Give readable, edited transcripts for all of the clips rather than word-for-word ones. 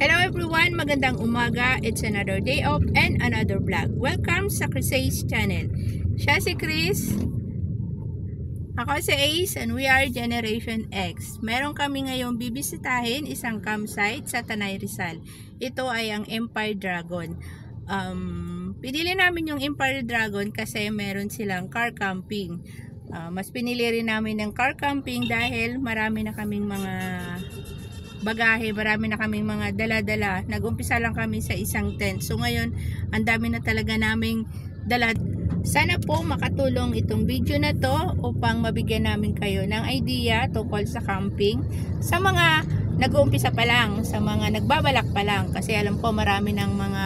Hello everyone, magandang umaga. It's another day off and another vlog. Welcome sa Chris Ace channel. Siya si Chris. Ako si Ace and we are Generation X. Meron kami ngayong bibisitahin isang campsite sa Tanay Rizal. Ito ay ang Empire Dragon. Pinili namin yung Empire Dragon kasi meron silang car camping. Mas pinili rin namin ng car camping dahil marami na kaming mga bagahe, marami na kaming mga dala-dala. Nag-umpisa lang kami sa isang tent. So ngayon, ang dami na talaga naming dala. Sana po makatulong itong video na to upang mabigyan namin kayo ng idea tungkol sa camping. Sa mga nag-uumpisa pa lang, sa mga nagbabalak pa lang, kasi alam ko marami ng mga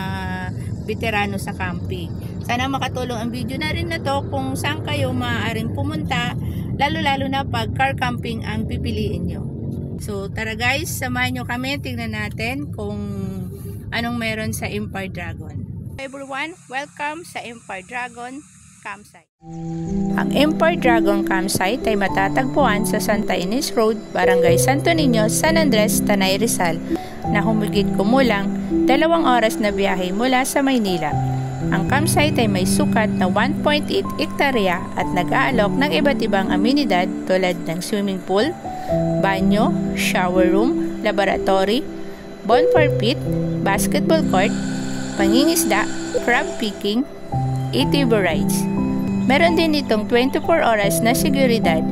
veterano sa camping. Sana makatulong ang video na rin na to kung saan kayo maaaring pumunta, lalo-lalo na pag car camping ang pipiliin nyo. So tara guys, samahan nyo kami, tingnan natin kung anong meron sa Empire Dragon. Everyone, welcome sa Empire Dragon Campsite. Ang Empire Dragon Campsite ay matatagpuan sa Santa Ynez Road, Barangay Santo Niño, San Andres, Tanay Rizal, na humigit kumulang 2 oras na biyahe mula sa Maynila. Ang campsite ay may sukat na 1.8 hektarya at nag-aalok ng iba't ibang amenidad tulad ng swimming pool, banyo, shower room, laboratory, bonfire pit, basketball court, pangingisda, crab picking, ATV rides. Meron din itong 24 oras na seguridad,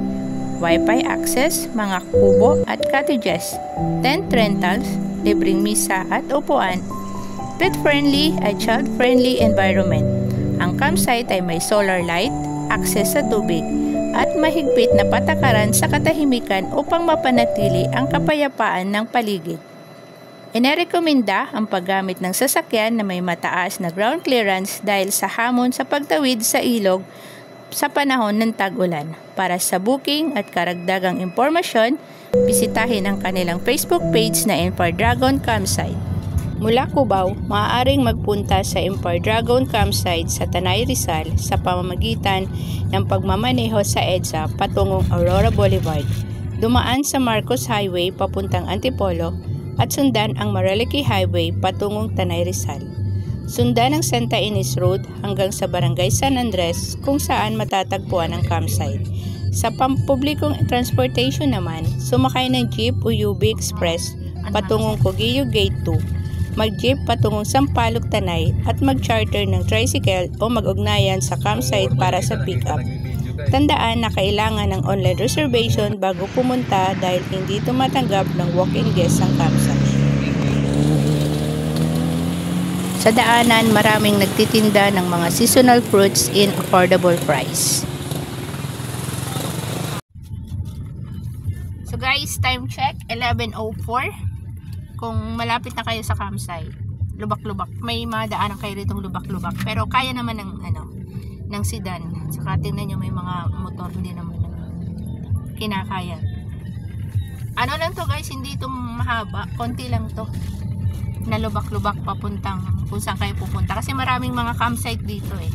Wi-Fi access, mga kubo at cottages, tent rentals, libreng misa at upuan, pet-friendly at child-friendly environment. Ang campsite ay may solar light, access sa tubig, at mahigpit na patakaran sa katahimikan upang mapanatili ang kapayapaan ng paligid. Inirekomenda ang paggamit ng sasakyan na may mataas na ground clearance dahil sa hamon sa pagtawid sa ilog sa panahon ng tag-ulan. Para sa booking at karagdagang impormasyon, bisitahin ang kanilang Facebook page na Empire Dragon Campsite. Mula Cubao, maaaring magpunta sa Empire Dragon Campsite sa Tanay Rizal sa pamamagitan ng pagmamaneho sa EDSA patungong Aurora Boulevard, dumaan sa Marcos Highway papuntang Antipolo at sundan ang Maraliki Highway patungong Tanay Rizal. Sundan ang Santa Ynez Road hanggang sa Barangay San Andres kung saan matatagpuan ang campsite. Sa pampublikong transportation naman, sumakay ng jeep o UB Express patungong Cogillo Gate 2, mag-jeep patungong Sampaloc Tanay at mag-charter ng tricycle o mag-ugnayan sa campsite para sa pick-up. Tandaan na kailangan ng online reservation bago pumunta dahil hindi tumatanggap ng walk-in guests ang campsite. Sa daanan, maraming nagtitinda ng mga seasonal fruits in affordable price. So guys, time check, 11:04. Kung malapit na kayo sa campsite, lubak-lubak. May madaanan kayo ritong lubak-lubak. Pero kaya naman ng sedan. Saka tingnan nyo may mga motor hindi naman kinakaya. Ano lang to guys, hindi ito mahaba. Konti lang to. Na lubak-lubak papuntang kung saan kayo pupunta. Kasi maraming mga campsite dito eh.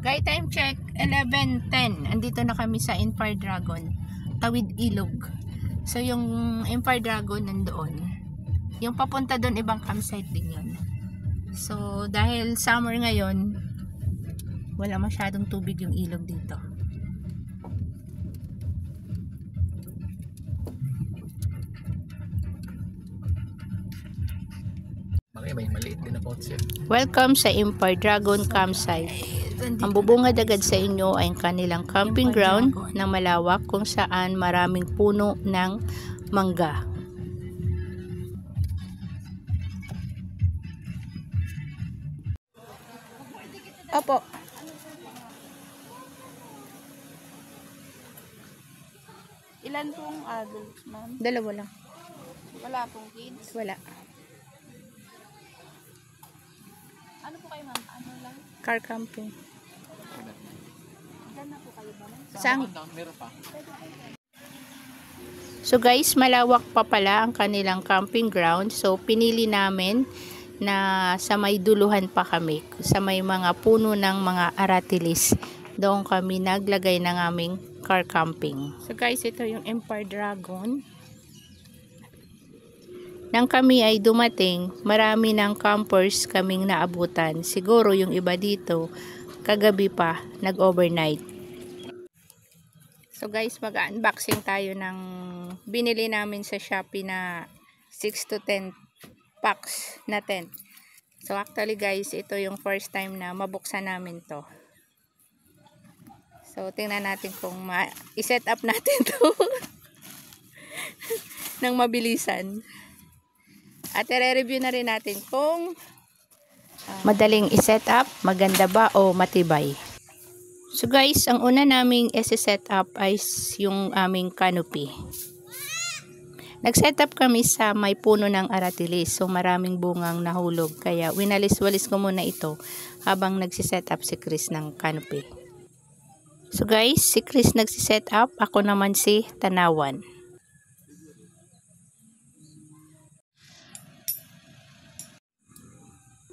Guys, time check, 11:10. Andito na kami sa Empire Dragon. Tawid ilog. So yung Empire Dragon nandoon. Yung papunta doon ibang campsite din yun. So dahil summer ngayon, wala masyadong tubig yung ilog dito. May maliit din na kotse. Welcome sa Empire Dragon Campsite. Ang bubungad agad sa inyo ay ang kanilang camping ground na malawak kung saan maraming puno ng mangga. Opo. Ilan pong adults, ma'am? 2 lang. Wala pong kids? Wala. Ano po kayo, ma'am? Ano lang? Car camping. Diyan na po kayo ba, ma'am? Saan? Meron pa. So guys, malawak pa pala ang kanilang camping ground. So pinili namin na sa may duluhan pa kami, sa may mga puno ng mga aratilis. Doon kami naglagay ng aming car camping. So guys, ito yung Empire Dragon. nang kami ay dumating, marami ng campers kaming naabutan. Siguro yung iba dito, kagabi pa, nag-overnight. So guys, mag-unboxing tayo ng binili namin sa Shopee na 6 to 10 packs na tent. So actually guys, ito yung first time na mabuksan namin to. So tingnan natin kung i-set up natin to ng mabilisan. At i-review na rin natin kung madaling i-set up, maganda ba o matibay. So guys, ang una naming i-set up ay yung aming canopy. Nag-set up kami sa may puno ng aratilis. So maraming bungang nahulog. Kaya winalis-walis ko muna ito habang nagsiset up si Chris ng canopy. So guys, si Chris nagsiset up. Ako naman si Tanawan.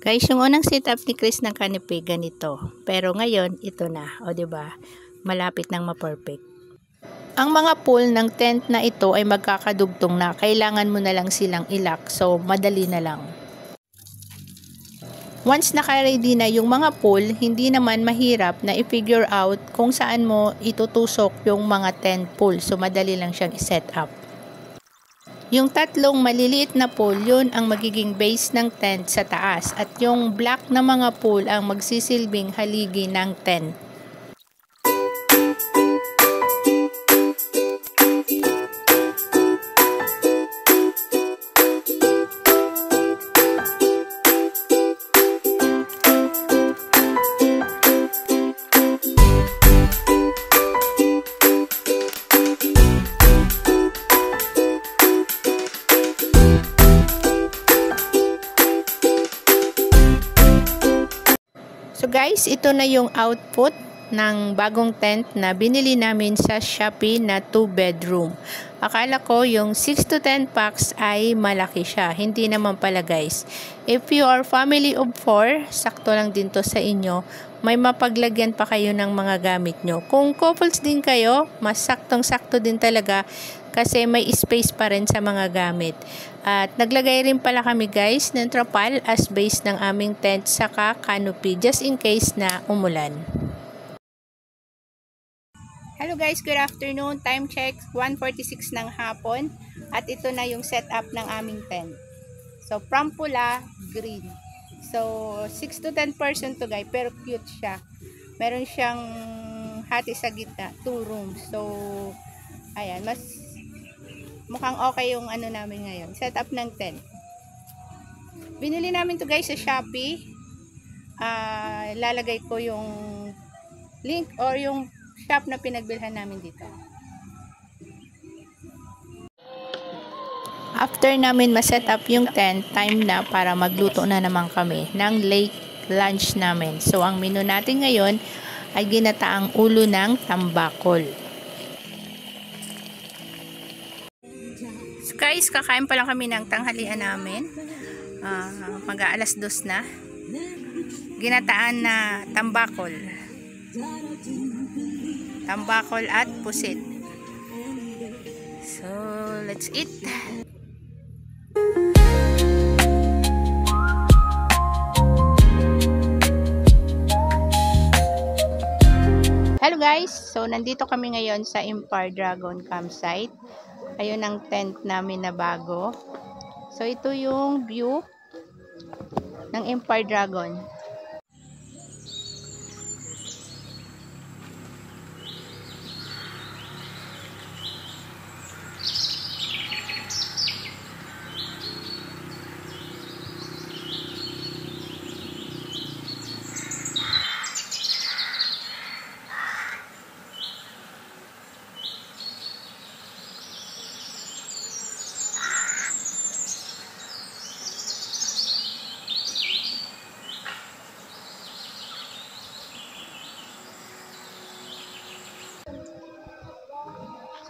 Guys, yung unang setup ni Chris ng canopy ganito. Pero ngayon, ito na. O diba? Malapit nang ma-perfect. Ang mga pole ng tent na ito ay magkakadugtong na. Kailangan mo na lang silang ilak. So, madali na lang. Once naka-ready na yung mga pole, hindi naman mahirap na i-figure out kung saan mo itutusok yung mga tent pole. So, madali lang siyang i-set up. Yung tatlong maliliit na pole, yun ang magiging base ng tent sa taas. At yung black na mga pole ang magsisilbing haligi ng tent. So guys, ito na yung output ng bagong tent na binili namin sa Shopee na 2-bedroom. Akala ko yung 6 to 10 packs ay malaki siya. Hindi naman pala guys. If you are family of 4, sakto lang din to sa inyo. May mapaglagyan pa kayo ng mga gamit nyo. Kung couples din kayo, mas saktong-sakto din talaga kasi may space pa rin sa mga gamit. At naglagay rin pala kami guys ng trapal as base ng aming tent saka canopy just in case na umulan. Hello guys, good afternoon. Time check 1:46 ng hapon at ito na yung setup ng aming tent. So from pula, green. So 6 to 10% to guys, pero cute siya. Meron siyang hati sa gitna, 2 rooms. So ayan, mas mukhang okay yung ano namin ngayon. Setup ng tent. Binili namin to guys sa Shopee. Lalagay ko yung link or yung shop na pinagbilhan namin dito. After namin ma-set up yung tent, time na para magluto na naman kami ng late lunch namin. So ang menu natin ngayon ay ginataang ulo ng tambakol. So guys, kakain pa lang kami ng tanghalian namin. Mag-aalas 2 na. Ginataan na tambakol. Tambakol at pusit. So, let's eat. Hello guys! So, nandito kami ngayon sa Empire Dragon campsite. Ayun ang tent namin na bago. So, ito yung view ng Empire Dragon.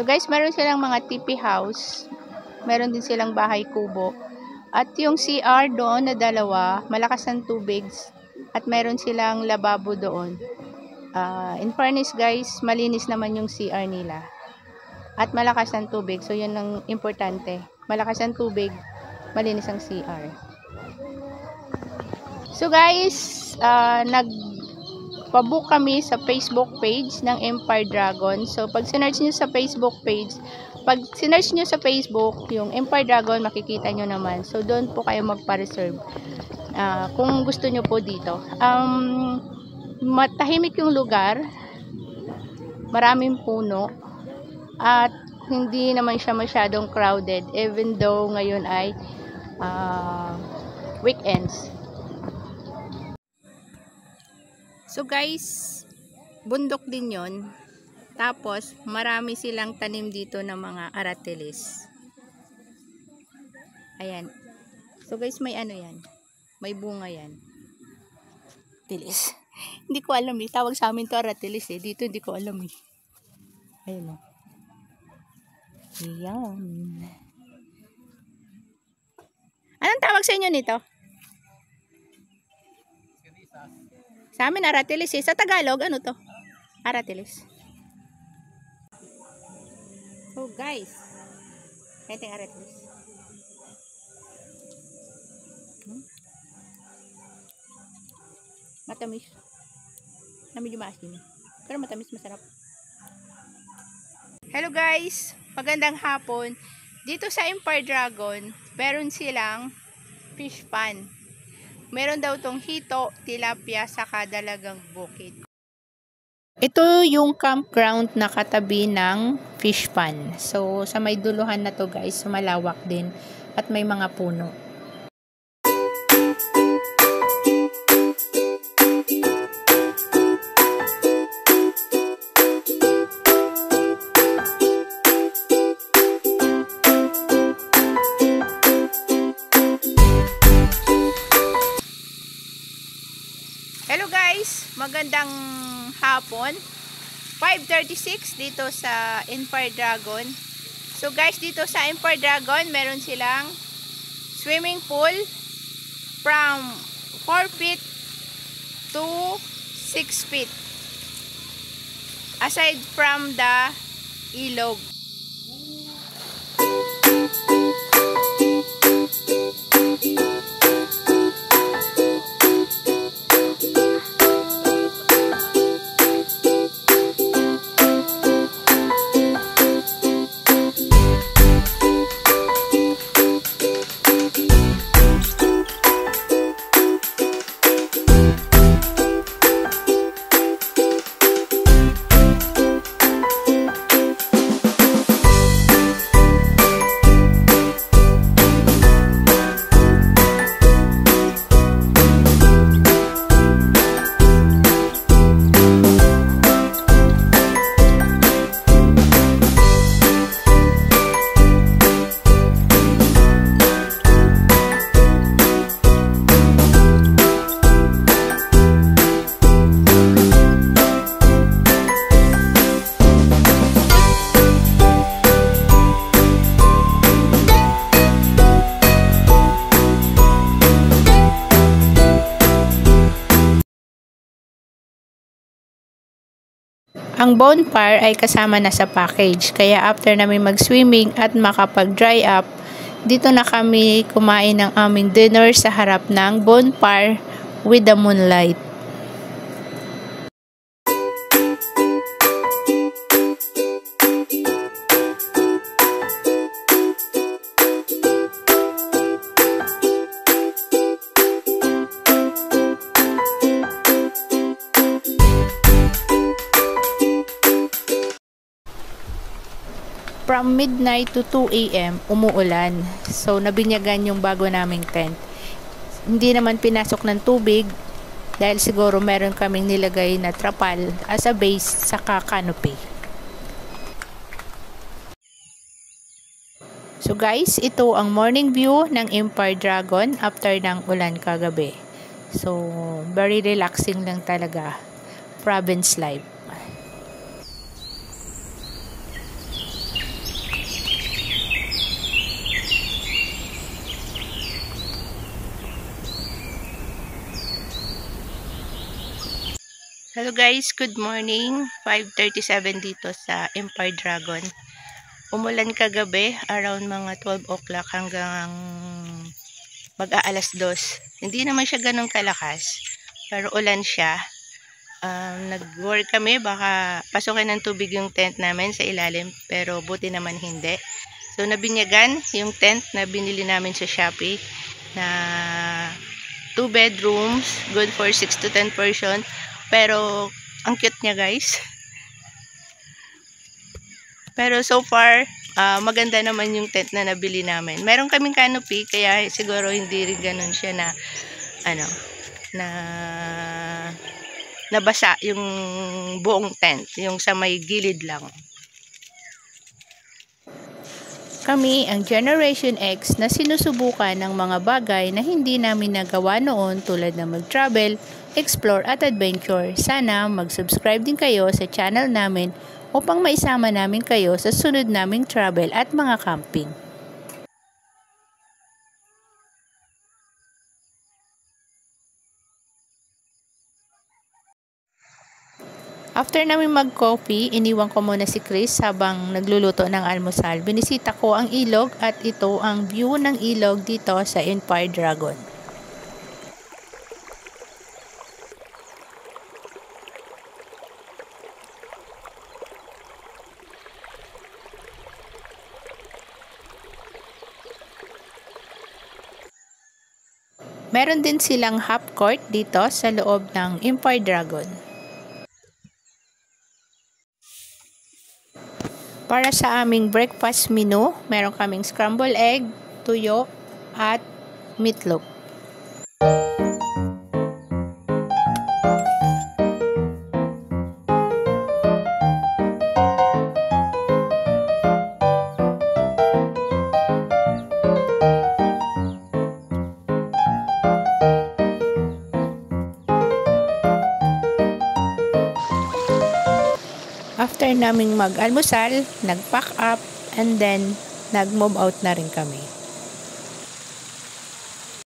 So guys, meron silang mga tipi house. Meron din silang bahay kubo. At yung CR doon na dalawa, malakas ang tubig. At meron silang lababo doon. In fairness guys, malinis naman yung CR nila. At malakas ang tubig. So yun ang importante. Malakas ang tubig malinis ang CR. So guys, nagpabook kami sa Facebook page ng Empire Dragon. So pag sinearch nyo sa Facebook page, pag sinearch nyo sa Facebook yung Empire Dragon, makikita nyo naman. So doon po kayo magpa-reserve kung gusto nyo po dito. Matahimik yung lugar, maraming puno, at hindi naman siya masyadong crowded even though ngayon ay weekends. So guys, bundok din yon. Tapos marami silang tanim dito ng mga aratilis. Ayan. So guys, may ano yan. May bunga yan. Tilis. Hindi ko alam eh. Tawag sa amin to aratilis eh. Dito hindi ko alam eh. Ayun o. Ayan. Anong tawag sa inyo nito? Sa amin aratilis eh. Sa Tagalog, ano to? Aratilis. So guys, ito yung aratilis. Matamis. Na medyo maasim. Pero matamis, masarap. Hello guys, magandang hapon. Dito sa Empire Dragon, meron silang fish pan. Meron daw tong hito, tilapia, saka dalagang bukid. Ito yung campground na katabi ng fish pan. So sa may duluhan na to guys, malawak din at may mga puno. Hello guys, magandang hapon. 5:36 dito sa Empire Dragon. So guys, dito sa Empire Dragon, meron silang swimming pool from 4 feet to 6 feet. Aside from the ilog. Ang bonfire ay kasama na sa package. Kaya after namin mag-swimming at makapag-dry up, dito na kami kumain ng aming dinner sa harap ng bonfire with the moonlight. From midnight to 2 AM, umuulan. So, nabinyagan yung bago naming tent. Hindi naman pinasok ng tubig dahil siguro meron kaming nilagay na trapal as a base sa canopy. So guys, ito ang morning view ng Empire Dragon after ng ulan kagabi. So, very relaxing lang talaga. Province life. Hello guys, good morning. 5:37 dito sa Empire Dragon. Umulan kagabi around mga 12 o'clock hanggang mag-aalas 2. Hindi naman siya ganun kalakas, pero ulan siya. Nag-worry kami baka pasukin ng tubig yung tent namin sa ilalim, pero buti naman hindi. So nabinyagan yung tent na binili namin sa Shopee na 2 bedrooms, good for 6 to 10 person, pero ang cute niya guys. Pero so far, maganda naman yung tent na nabili namin. Meron kaming canopy, kaya siguro hindi rin ganun siya na, nabasa yung buong tent. Yung sa may gilid lang. Kami ang Generation X na sinusubukan ng mga bagay na hindi namin nagawa noon tulad na mag-travel, explore at adventure. Sana mag-subscribe din kayo sa channel namin upang maisama namin kayo sa sunod naming travel at mga camping. After namin mag-coffee, iniwan ko muna si Chris habang nagluluto ng almusal. Binisita ko ang ilog at ito ang view ng ilog dito sa Empire Dragon. Meron din silang half court dito sa loob ng Empire Dragon. Para sa aming breakfast menu, meron kaming scrambled egg, tuyo, at meatloaf. After naming mag-almusal, nag-pack up, and then nag-move out na rin kami.